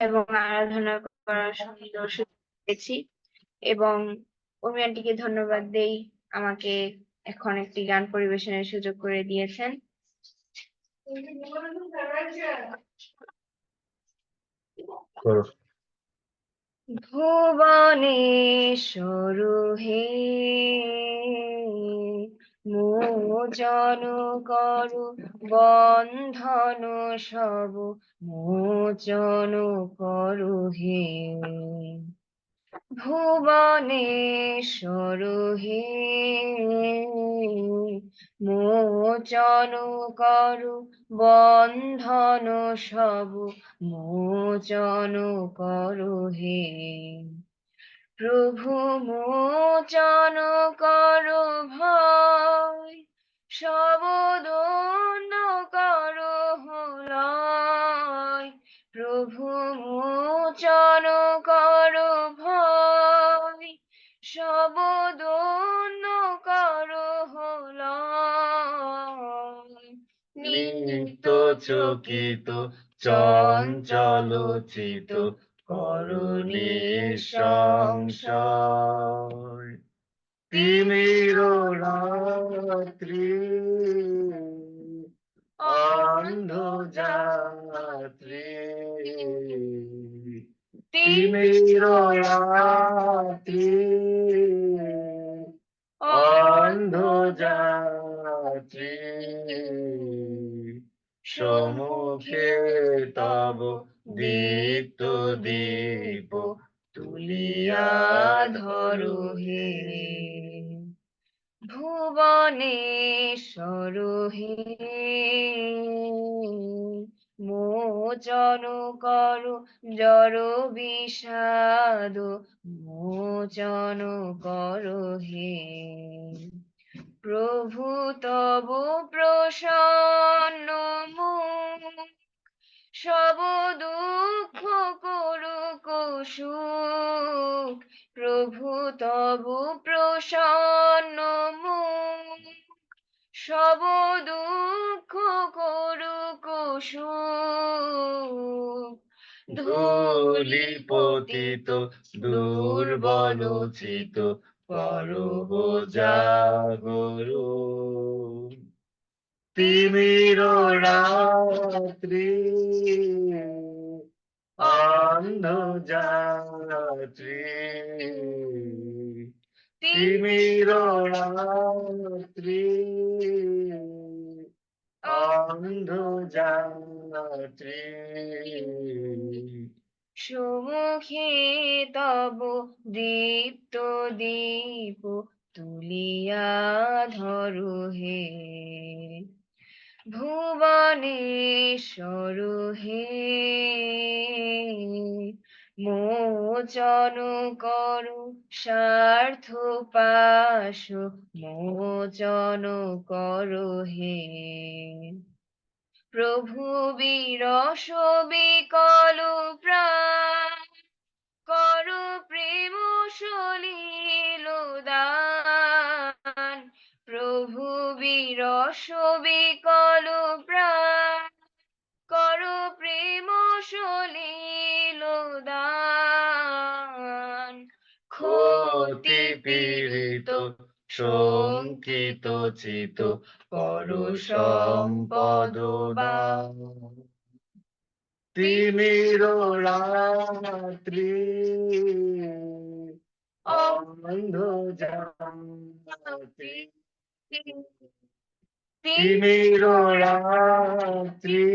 এবং আরাধনা করার সুন্দর সুযোগ পেয়েছি এবং উর্মি আন্টিকে ধন্যবাদ দেই আমাকে এখন একটি গান পরিবেশনের সুযোগ করে দিয়েছেন। ভুবনেশ্বর হে মোচন করু বন্ধন সব মোচন করু হে ভুবনেশ্বর হে মোচন করু বন্ধন সব মোচন করু হে প্রভু মোচন করো ভয় সব দণ্ড করো লয় প্রভু মোচন করো ভয় সব দণ্ড করো লয় নিত্য চকিত চঞ্চল চিত করুণী সংশয় তিমির রাত্রি অন্ধ যাত্রী তিমির রাত্রি অন্ধ যাত্রী সম্মুখে তব দীপ্ত দীপ তুলিয়া ধরো হে ভুবনেশ্বর হে মোচন করো জড় বিষাদ মোচন করো হে প্রভু তব প্রসন্ন মুখ সব দুঃখ করুক সুখ প্রভু তব প্রসন্ন মুখ সব দুঃখ করুক সুখ ধূলি পতিত দুর্বল চিত করহ জাগরু তিমির রাত্রি অন্ধ যাত্রী তিমির রাত্রি অন্ধ যাত্রী সম্মুখে তব দীপ্ত দীপ তুলিয়া ধরো হে ভুবনেশ্বর হে মোচন করু স্বার্থ পাশ মোচন করো হে প্রভু বিরস বিকল প্রাণ করো প্রেম সলিল দান প্রভু বিরস বিকল প্রাণ করো প্রেম সলিল দান ক্ষতি পীড়িত শঙ্কিত চিত করো সম্পদ তিমির রাত্রি অন্ধ যাত্রী তিমির রাত্রি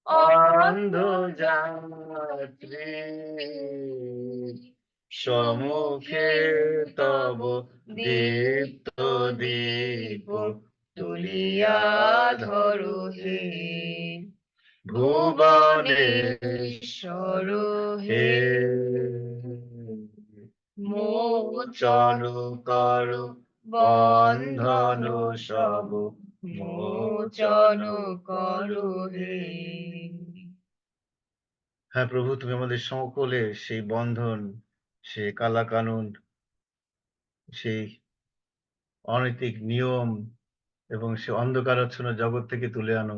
অন্ধ যাত্রী সম্মুখে তব দীপ্ত দীপ তুলিয়া ধরো হে ভুবনেশ্বর হে মোচন করো বন্ধন সব মোচন করো হে। হ্যাঁ প্রভু, তুমি আমাদের সকলের সেই বন্ধন, সেই কালা কানুন, সেই অনৈতিক নিয়ম এবং সে অন্ধকারাচ্ছন্ন জগৎ থেকে তুলে আনো,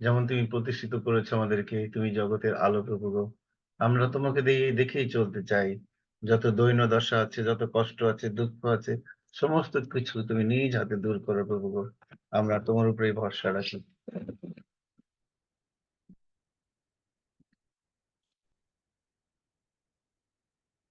যেমন তুমি প্রতিষ্ঠিত করেছো আমাদেরকে, তুমি জগতের আলো প্রভু গো। আমরা তোমাকে দেখেই চলতে চাই। যত দৈন্যদশা আছে, যত কষ্ট আছে, দুঃখ আছে, সমস্ত কিছু তুমি নিজ হাতে দূর করো প্রভু গো। আমরা তোমার উপরেই ভরসা রাখি।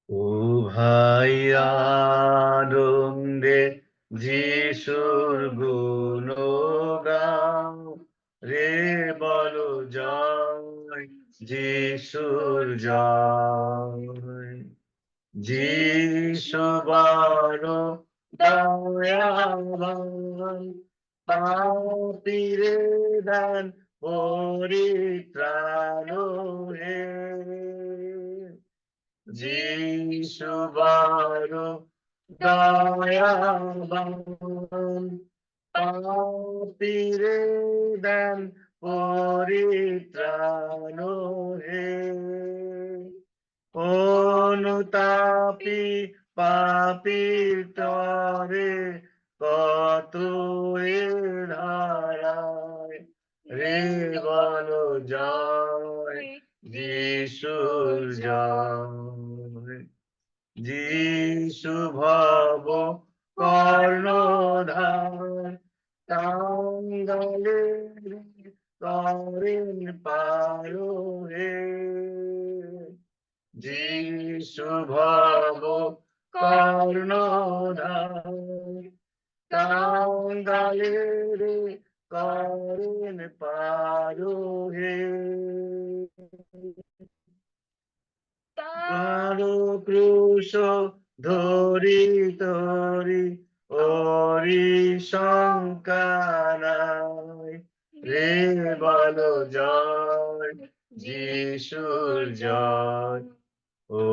ও ভাই আনন্দে যিশুর গুণগান, রে বলো জয়, যিশুর জয়। যিশু বড় দয়াবান, পাপীরে দান পরিত্রাণ হে। যিশু বড় দয়াবান, পাপীরে দান পরিত্রাণ হে। অনুতাপী পাপীর তরে কত এ ধারায়, রে বলো জয়, যিশুর জয়। যিশু ভব কর্ণধার, কাঙ্গালে করেন পারো হে। যিশু ভব কর্ণধার, কাঙ্গালে করেন পারো হে। তারো ক্রুশ ধরি তরি, ওরি শঙ্কা নাই, রে বলো জয়, যিশুর জয়। ও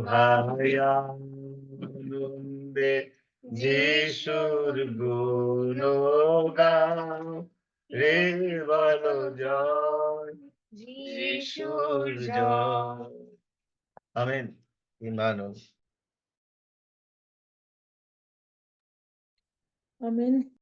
ভাই আনন্দে যিশুর গুণগান, রে বলো জয়, যিশুর জয়। আমেন। ইমানুল। আমেন।